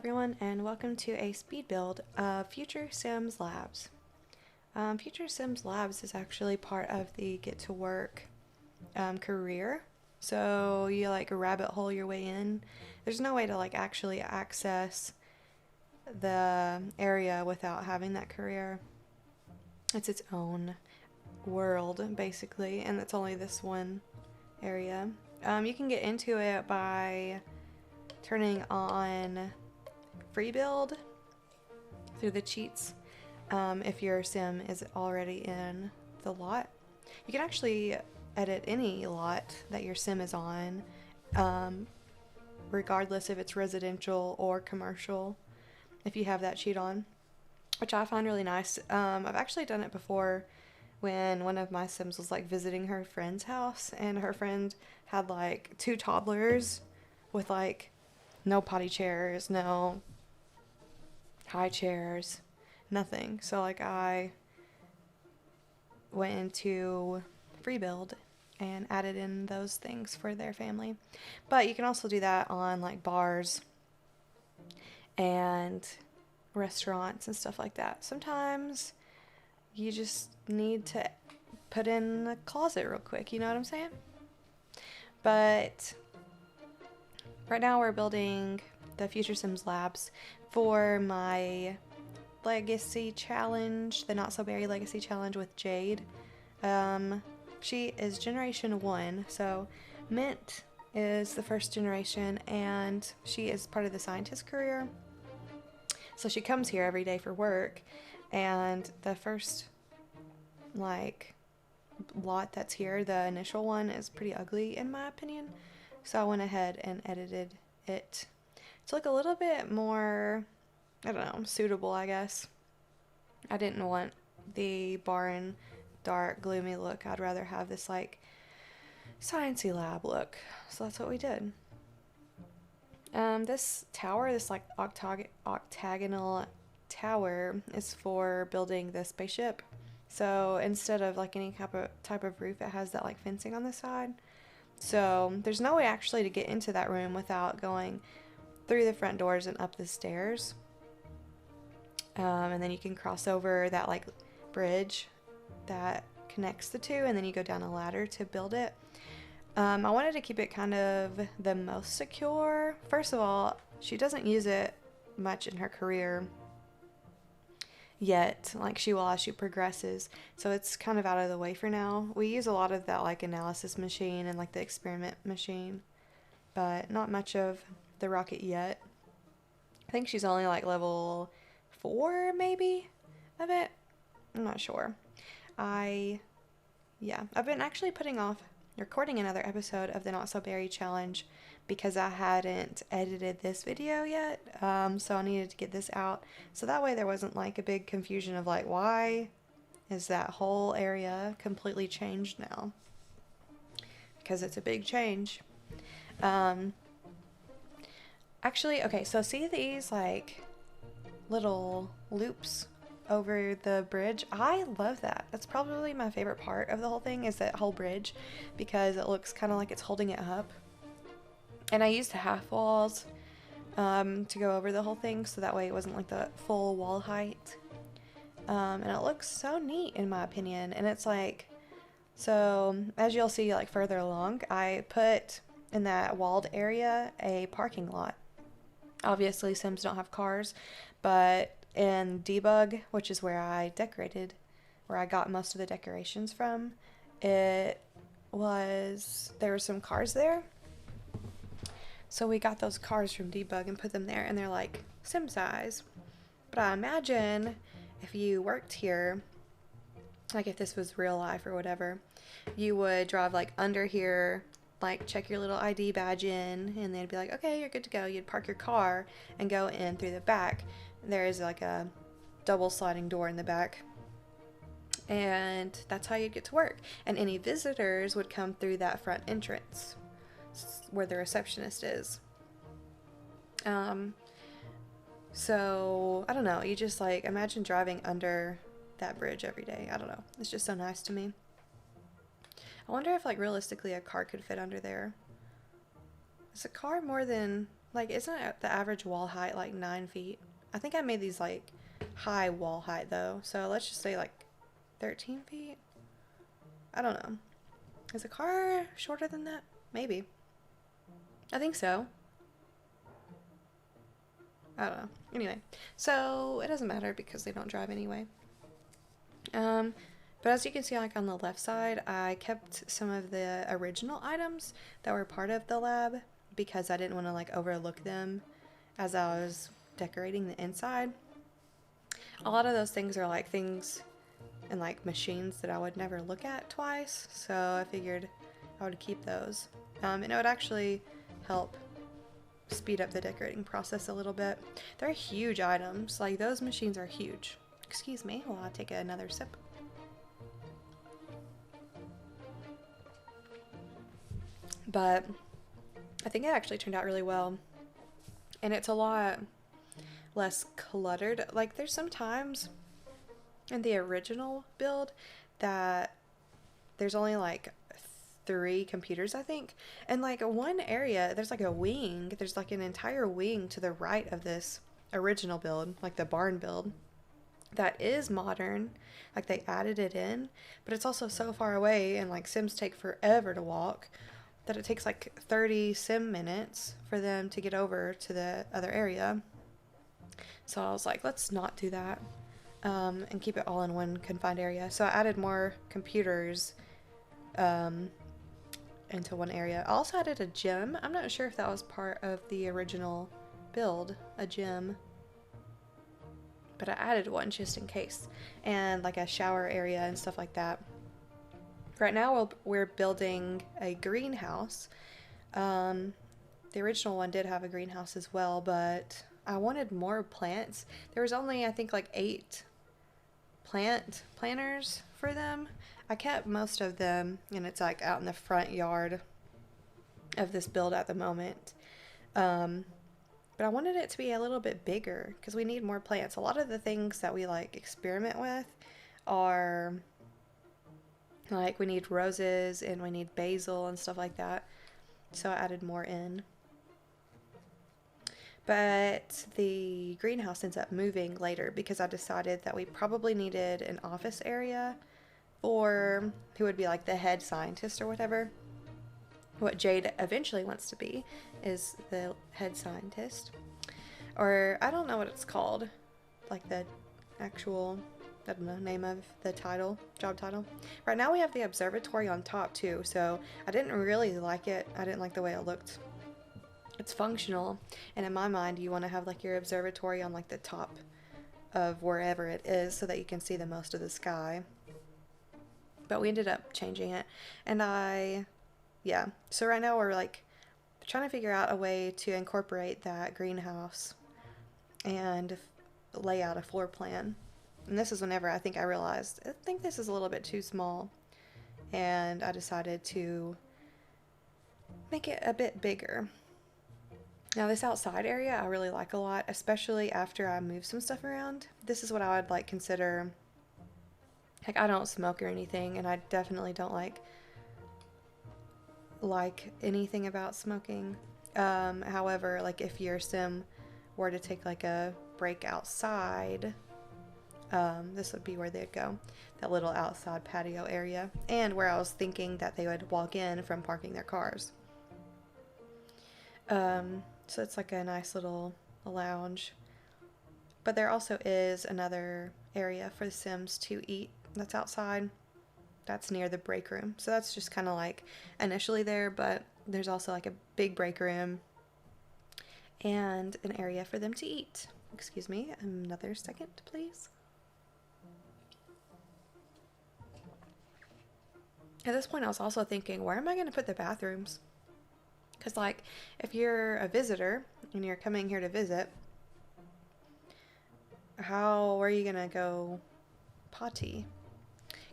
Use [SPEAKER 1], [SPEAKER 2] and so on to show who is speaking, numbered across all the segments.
[SPEAKER 1] everyone, and welcome to a speed build of FutureSims Labs. FutureSims Labs is actually part of the Get to Work career. So you like rabbit hole your way in. There's no way to like actually access the area without having that career. It's its own world basically, and it's only this one area. You can get into it by turning on free build through the cheats if your sim is already in the lot. You can actually edit any lot that your sim is on, regardless if it's residential or commercial, if you have that cheat on, which I find really nice. I've actually done it before when one of my sims was like visiting her friend's house, and her friend had like 2 toddlers with like no potty chairs, no high chairs, nothing. So like I went into free build and added in those things for their family. But you can also do that on like bars and restaurants and stuff like that. Sometimes you just need to put in a closet real quick, you know what I'm saying? But right now we're building the FutureSims Labs for my Legacy Challenge, the Not So Berry Legacy Challenge with Jade. She is Generation 1, so Mint is the first generation, and she is part of the scientist career. So she comes here every day for work, and the first like lot that's here, the initial one, is pretty ugly in my opinion. So I went ahead and edited it to look a little bit more, I don't know, suitable, I guess. I didn't want the barren, dark, gloomy look. I'd rather have this like sciencey lab look. So that's what we did. This tower, this like octagonal tower, is for building the spaceship. So instead of like any type of roof, it has that like fencing on the side. So there's no way actually to get into that room without going through the front doors and up the stairs. And then you can cross over that like bridge that connects the two, and then you go down a ladder to build it. I wanted to keep it kind of the most secure. First of all, she doesn't use it much in her career yet, like she will as she progresses, so it's kind of out of the way for now. We use a lot of that like analysis machine and like the experiment machine, but not much of the rocket yet. I think she's only like level 4 maybe of it. I'm not sure. I've been actually putting off recording another episode of the Not So Berry Challenge because I hadn't edited this video yet, so I needed to get this out, so that way there wasn't like a big confusion of like, why is that whole area completely changed now? Because it's a big change. Actually, okay, so see these like little loops over the bridge? I love that. That's probably my favorite part of the whole thing, is that whole bridge, because it looks kind of like it's holding it up. And I used half walls to go over the whole thing, so that way it wasn't like the full wall height. And it looks so neat in my opinion. And it's like, so as you'll see like further along, I put in that walled area a parking lot. Obviously Sims don't have cars, but in debug, which is where I got most of the decorations from, there were some cars there. So we got those cars from debug and put them there, and they're like sim size. But I imagine if you worked here, like if this was real life or whatever, you would drive like under here, like check your little ID badge in, and they'd be like, okay, you're good to go. You'd park your car and go in through the back. There is like a double sliding door in the back, and that's how you'd get to work. And any visitors would come through that front entrance where the receptionist is. So I don't know, you just like imagine driving under that bridge every day. I don't know, it's just so nice to me. I wonder if like realistically a car could fit under there. Is a car more than Like, isn't the average wall height like 9 feet? I think I made these like high wall height though. So let's just say like 13 feet. I don't know. Is a car shorter than that? Maybe. I think so. I don't know. Anyway, so it doesn't matter because they don't drive anyway. But as you can see, like on the left side, I kept some of the original items that were part of the lab because I didn't want to like overlook them as I was decorating the inside. A lot of those things are like things and like machines that I would never look at twice, so I figured I would keep those. And it would actually help speed up the decorating process a little bit. They're huge items, like those machines are huge. Excuse me while I take another sip. But I think it actually turned out really well, and it's a lot less cluttered. Like there's some times in the original build that there's only like 3 computers, I think, and like one area there's like a wing, there's like an entire wing to the right of this original build, like the barn build, that is modern, like they added it in, but it's also so far away and like Sims take forever to walk that it takes like 30 sim minutes for them to get over to the other area. So I was like, let's not do that, and keep it all in one confined area. So I added more computers into one area. I also added a gym. I'm not sure if that was part of the original build, a gym, but I added one just in case, and like a shower area and stuff like that. Right now we're building a greenhouse. The original one did have a greenhouse as well, but I wanted more plants. There was only, I think, like 8 planters for them. I kept most of them, and it's like out in the front yard of this build at the moment. But I wanted it to be a little bit bigger because we need more plants. A lot of the things that we like experiment with are like we need roses and we need basil and stuff like that. So I added more in. But the greenhouse ends up moving later because I decided that we probably needed an office area for who would be like the head scientist or whatever. What Jade eventually wants to be is the head scientist. Or I don't know what it's called. Like the actual, I don't know, name of the title, job title. Right now we have the observatory on top too, so I didn't really like it. I didn't like the way it looked. It's functional, and in my mind you want to have like your observatory on like the top of wherever it is so that you can see the most of the sky. But we ended up changing it, and yeah, so right now we're like trying to figure out a way to incorporate that greenhouse and lay out a floor plan. And this is whenever I think I realized I think this is a little bit too small, and I decided to make it a bit bigger. Now this outside area I really like a lot, especially after I move some stuff around. This is what I would like consider, like I don't smoke or anything, and I definitely don't like anything about smoking. However, like if your sim were to take like a break outside, this would be where they'd go, that little outside patio area, and where I was thinking that they would walk in from parking their cars. So it's like a nice little lounge. But there also is another area for the Sims to eat that's outside. That's near the break room. So that's just kind of like initially there, but there's also like a big break room and an area for them to eat. Excuse me, another second, please. At this point, I was also thinking, where am I going to put the bathrooms? Because, like, if you're a visitor and you're coming here to visit, how are you going to go potty?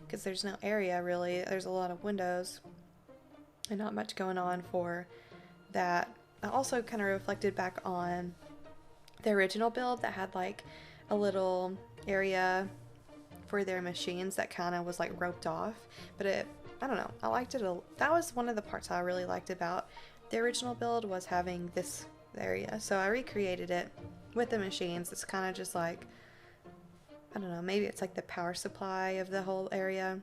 [SPEAKER 1] Because there's no area, really. There's a lot of windows and not much going on for that. I also kind of reflected back on the original build that had, like, a little area for their machines that kind of was, like, roped off. But I don't know. I liked it. That was one of the parts I really liked about the original build, was having this the area. So I recreated it with the machines. It's kind of just like, I don't know, maybe it's like the power supply of the whole area.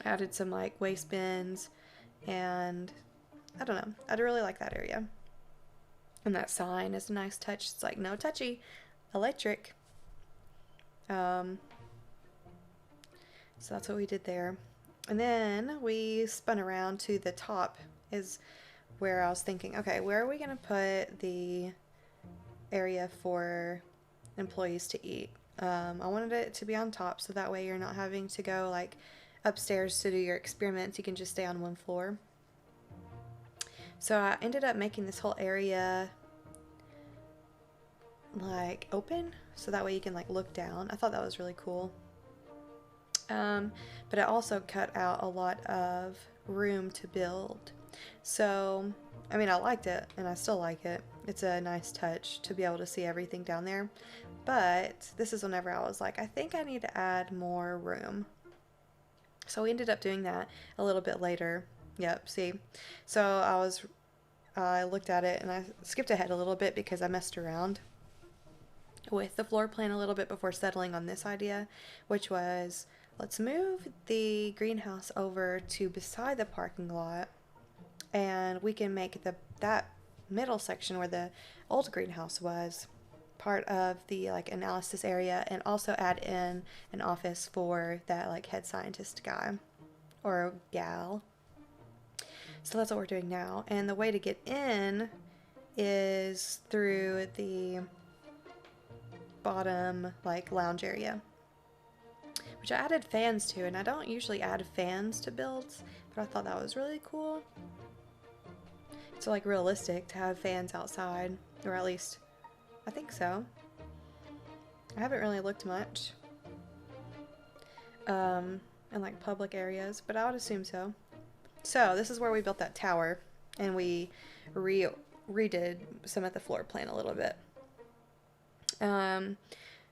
[SPEAKER 1] I added some like waste bins, and I don't know, I really like that area. And that sign is a nice touch. It's like, no touchy, electric. So that's what we did there. And then we spun around to the top is where I was thinking, okay, where are we going to put the area for employees to eat? I wanted it to be on top, so that way you're not having to go like upstairs to do your experiments. You can just stay on one floor. So I ended up making this whole area like open, so that way you can like look down. I thought that was really cool. But I also cut out a lot of room to build. So, I mean, I liked it, and I still like it. It's a nice touch to be able to see everything down there. But this is whenever I was like, I think I need to add more room. So we ended up doing that a little bit later. Yep, see? So I looked at it, and I skipped ahead a little bit because I messed around with the floor plan a little bit before settling on this idea, which was, let's move the greenhouse over to beside the parking lot, and we can make that middle section where the old greenhouse was part of the like analysis area, and also add in an office for that like head scientist guy or gal. So that's what we're doing now, and the way to get in is through the bottom like lounge area, which I added fans to, and I don't usually add fans to builds, but I thought that was really cool. It's like realistic to have fans outside, or at least I think so. I haven't really looked much in like public areas, but I would assume so. So this is where we built that tower, and we redid some of the floor plan a little bit.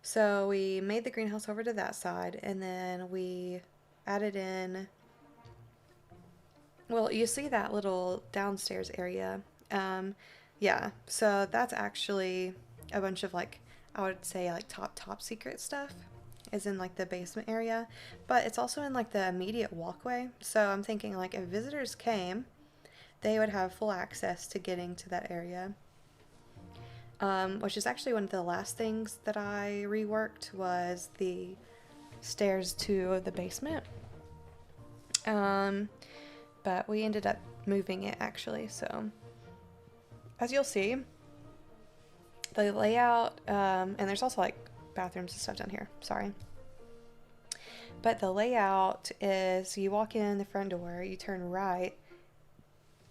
[SPEAKER 1] So we made the greenhouse over to that side, and then we added in, well, you see that little downstairs area. Yeah, so that's actually a bunch of like, I would say like top secret stuff is in like the basement area, but it's also in like the immediate walkway. So I'm thinking like if visitors came, they would have full access to getting to that area. Which is actually one of the last things that I reworked was the stairs to the basement. But we ended up moving it actually, so as you'll see, the layout, and there's also like bathrooms and stuff down here, sorry. But the layout is you walk in the front door, you turn right,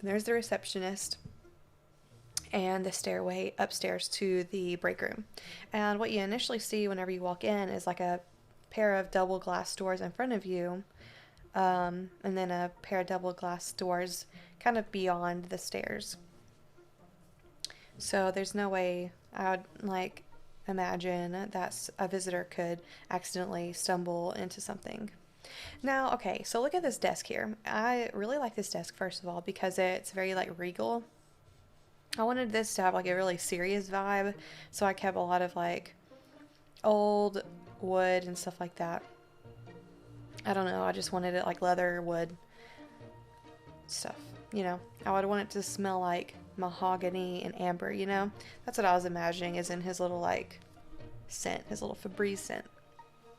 [SPEAKER 1] and there's the receptionist, and the stairway upstairs to the break room. And what you initially see whenever you walk in is like a pair of double glass doors in front of you, and then a pair of double glass doors kind of beyond the stairs. So there's no way I would like imagine that a visitor could accidentally stumble into something. Now, okay, so look at this desk here. I really like this desk, first of all, because it's very like regal. I wanted this to have like a really serious vibe, so I kept a lot of like old wood and stuff like that. I don't know, I just wanted it like leather, wood stuff, you know. I would want it to smell like mahogany and amber, you know. That's what I was imagining is in his little like scent, his little Febreze scent.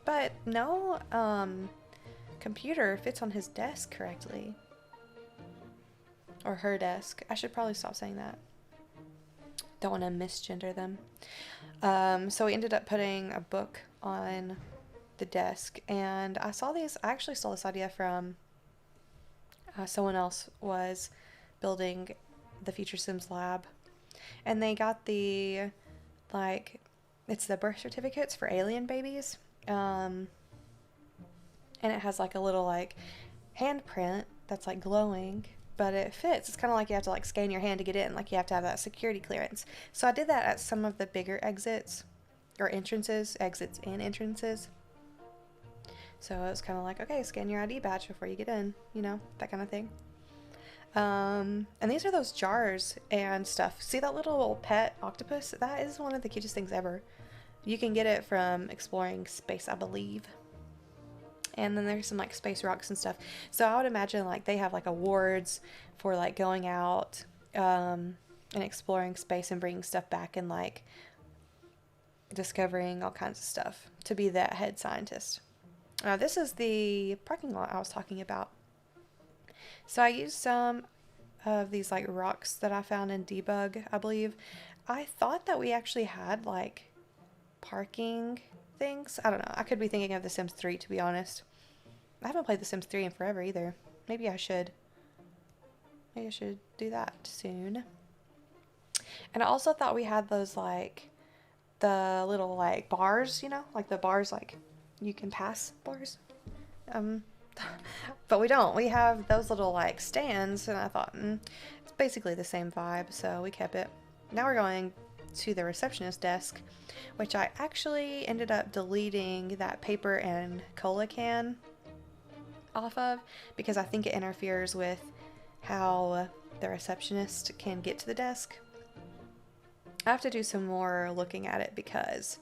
[SPEAKER 1] But no computer fits on his desk correctly. Or her desk. I should probably stop saying that. Don't want to misgender them. So we ended up putting a book on the desk, and I actually saw this idea from someone else was building the FutureSims lab, and they got the like, it's the birth certificates for alien babies, and it has like a little like handprint that's like glowing, but it fits. It's kind of like you have to like scan your hand to get in, like you have to have that security clearance. So I did that at some of the bigger exits or entrances, exits and entrances. So it was kind of like, okay, scan your ID badge before you get in, you know, that kind of thing. And these are those jars and stuff. See that little pet octopus? That is one of the cutest things ever. You can get it from Exploring Space, I believe. And then there's some like space rocks and stuff. So I would imagine like they have like awards for like going out and exploring space and bringing stuff back and like discovering all kinds of stuff to be that head scientist. This is the parking lot I was talking about. So I used some of these like rocks that I found in Debug, I believe. I thought that we actually had like parking things. I don't know. I could be thinking of The Sims 3, to be honest. I haven't played The Sims 3 in forever either. Maybe I should. Maybe I should do that soon. And I also thought we had those like the little like bars, you know, like the bars like you can pass bars. But we don't. We have those little like stands, and I thought it's basically the same vibe, so we kept it. Now we're going to the receptionist desk, which I actually ended up deleting that paper and cola can off of because I think it interferes with how the receptionist can get to the desk. I have to do some more looking at it because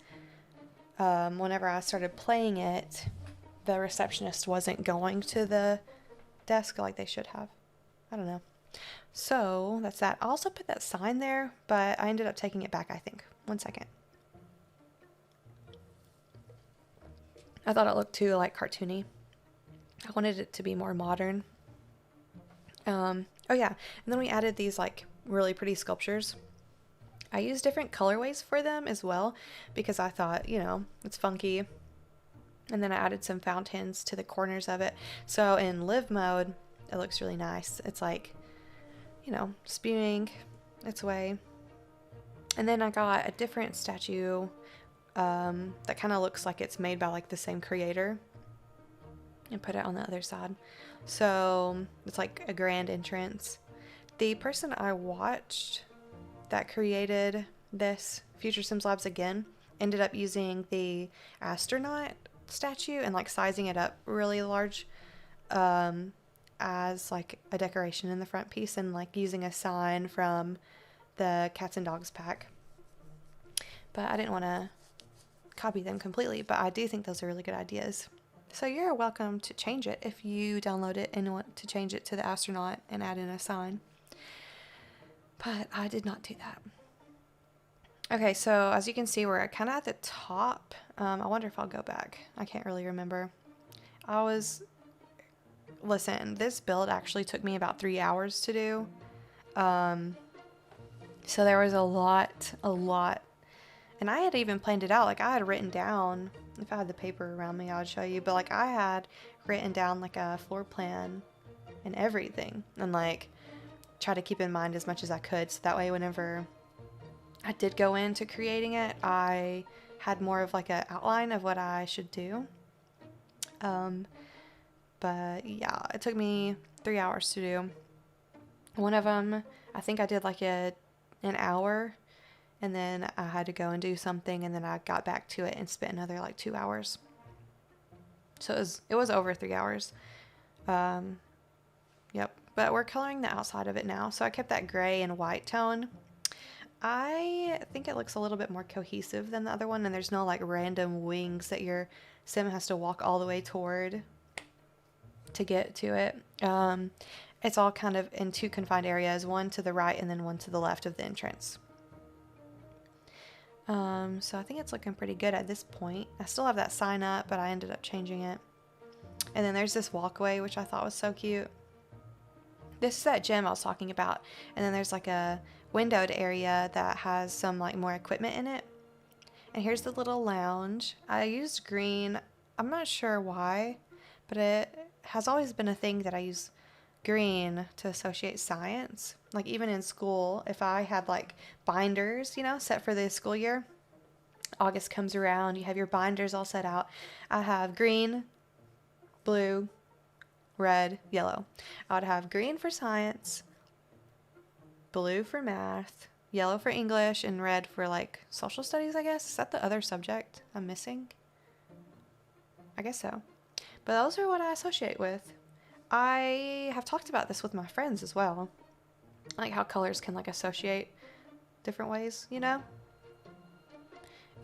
[SPEAKER 1] whenever I started playing it, the receptionist wasn't going to the desk like they should have. I don't know. So that's that. I also put that sign there, but I ended up taking it back, I think. 1 second. I thought it looked too like cartoony. I wanted it to be more modern. Oh yeah, and then we added these like really pretty sculptures. I used different colorways for them as well because I thought, you know, it's funky. And then I added some fountains to the corners of it. So in live mode, it looks really nice. It's like, you know, spewing its way. And then I got a different statue that kind of looks like it's made by like the same creator and put it on the other side. So it's like a grand entrance. The person I watched that created this FutureSims Labs again ended up using the astronaut statue and like sizing it up really large as like a decoration in the front piece and like using a sign from the Cats and Dogs pack. But I didn't want to copy them completely, but I do think those are really good ideas. So you're welcome to change it if you download it and want to change it to the astronaut and add in a sign. But I did not do that. Okay, so as you can see, we're kind of at the top. I wonder if I'll go back. I can't really remember. Listen, this build actually took me about 3 hours to do. So there was a lot. And I had even planned it out. Like I had written down, if I had the paper around me, I would show you. But like I had written down like a floor plan and everything. And like try to keep in mind as much as I could. So that way whenever I did go into creating it, I had more of like an outline of what I should do. But yeah, it took me 3 hours to do. One of them, I think I did like an hour, and then I had to go and do something, and then I got back to it and spent another like 2 hours. So it was over 3 hours. Yep. But we're coloring the outside of it now. So I kept that gray and white tone. I think it looks a little bit more cohesive than the other one, and there's no like random wings that your sim has to walk all the way toward to get to it. It's all kind of in two confined areas, one to the right and then one to the left of the entrance. So I think it's looking pretty good at this point. I still have that sign up, but I ended up changing it. And then there's this walkway, which I thought was so cute. This is that gym I was talking about. And then there's like a windowed area that has some like more equipment in it. And here's the little lounge. I used green. I'm not sure why, but it has always been a thing that I use green to associate science. Like even in school, if I had like binders, you know, set for the school year, August comes around, you have your binders all set out. I have green, blue, red, yellow. I would have green for science, blue for math, yellow for English, and red for like social studies, I guess. Is that the other subject I'm missing? I guess so. But those are what I associate with. I have talked about this with my friends as well. Like how colors can like associate different ways, you know?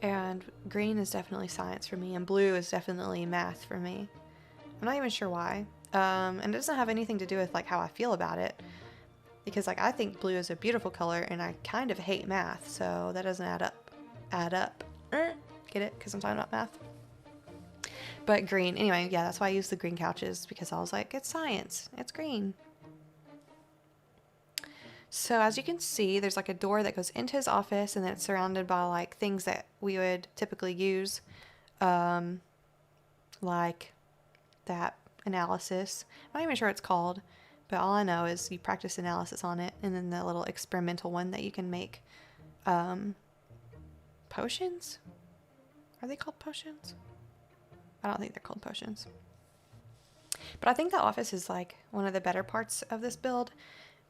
[SPEAKER 1] And green is definitely science for me, and blue is definitely math for me. I'm not even sure why. And it doesn't have anything to do with like how I feel about it, because like I think blue is a beautiful color and I kind of hate math, so that doesn't add up. Get it? Because I'm talking about math. But green, anyway, yeah, that's why I use the green couches, because I was like, it's science, it's green. So as you can see, there's like a door that goes into his office, and then it's surrounded by like things that we would typically use, like that analysis. I'm not even sure what it's called, but all I know is you practice analysis on it, and then the little experimental one that you can make potions? Are they called potions? I don't think they're called potions. But I think the office is like one of the better parts of this build,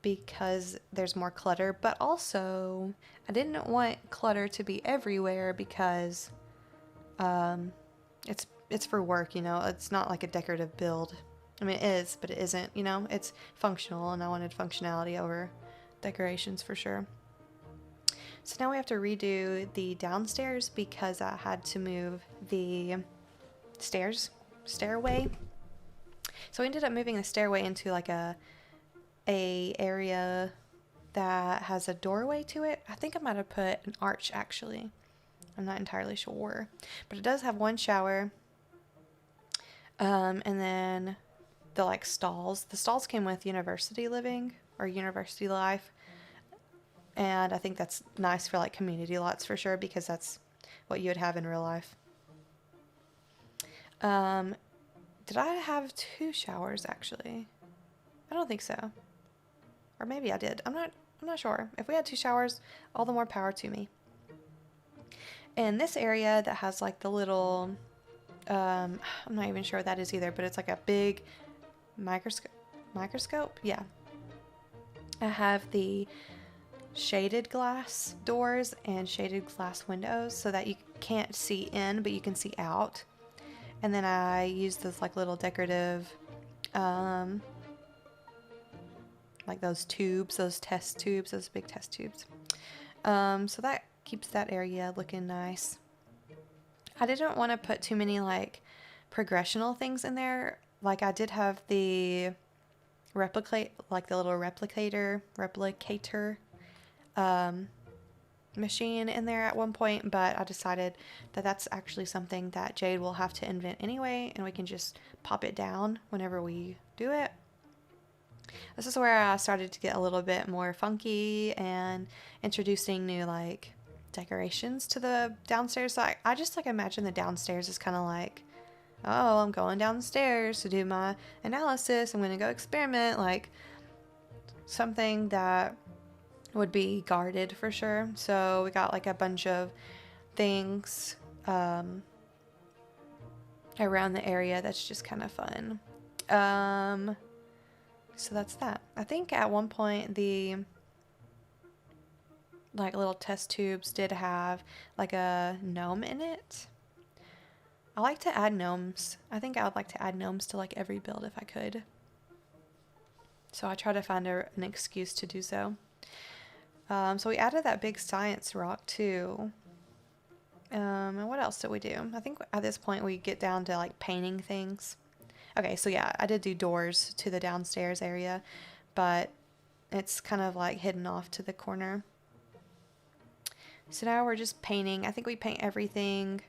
[SPEAKER 1] because there's more clutter, but also I didn't want clutter to be everywhere because it's for work, you know. It's not like a decorative build. I mean, it is, but it isn't, you know. It's functional, and I wanted functionality over decorations for sure. So now we have to redo the downstairs because I had to move the stairway. So we ended up moving the stairway into like a area that has a doorway to it. I think I might have put an arch actually. I'm not entirely sure, but it does have one shower. And then the like stalls. The stalls came with university living or university life. And I think that's nice for like community lots for sure, because that's what you would have in real life. Did I have 2 showers actually? I don't think so. Or maybe I did. I'm not sure. If we had 2 showers, all the more power to me. And this area that has like the little, I'm not even sure what that is either, but it's like a big microscope. Yeah. I have the shaded glass doors and shaded glass windows so that you can't see in, but you can see out. And then I use this like little decorative, like those tubes, those test tubes, those big test tubes. So that keeps that area looking nice. I didn't want to put too many like progressional things in there. Like I did have the like the little replicator machine in there at one point, but I decided that that's actually something that Jade will have to invent anyway, and we can just pop it down whenever we do it. This is where I started to get a little bit more funky and introducing new like decorations to the downstairs. So I just like imagine the downstairs is kind of like, oh, I'm going downstairs to do my analysis, I'm gonna go experiment, like something that would be guarded for sure. So we got like a bunch of things around the area that's just kind of fun. So that's that. I think at one point the like little test tubes did have like a gnome in it. I like to add gnomes. I think I would like to add gnomes to like every build if I could. So I try to find an excuse to do so. So we added that big science rock too. And what else did we do? I think at this point we get down to like painting things. Okay, so yeah, I did do doors to the downstairs area, but it's kind of like hidden off to the corner. So now we're just painting. I think we paint everything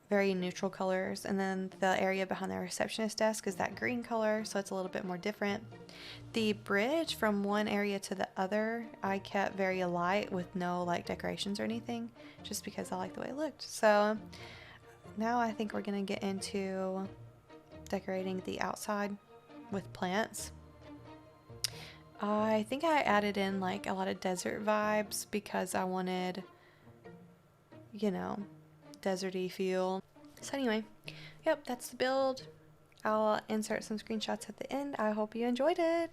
[SPEAKER 1] very neutral colors, and then the area behind the receptionist desk is that green color, so it's a little bit more different. The bridge from one area to the other I kept very light with no like decorations or anything, just because I like the way it looked. So now I think we're gonna get into decorating the outside with plants. I think I added in like a lot of desert vibes because I wanted, you know, deserty feel. So anyway, yep, that's the build. I'll insert some screenshots at the end. I hope you enjoyed it.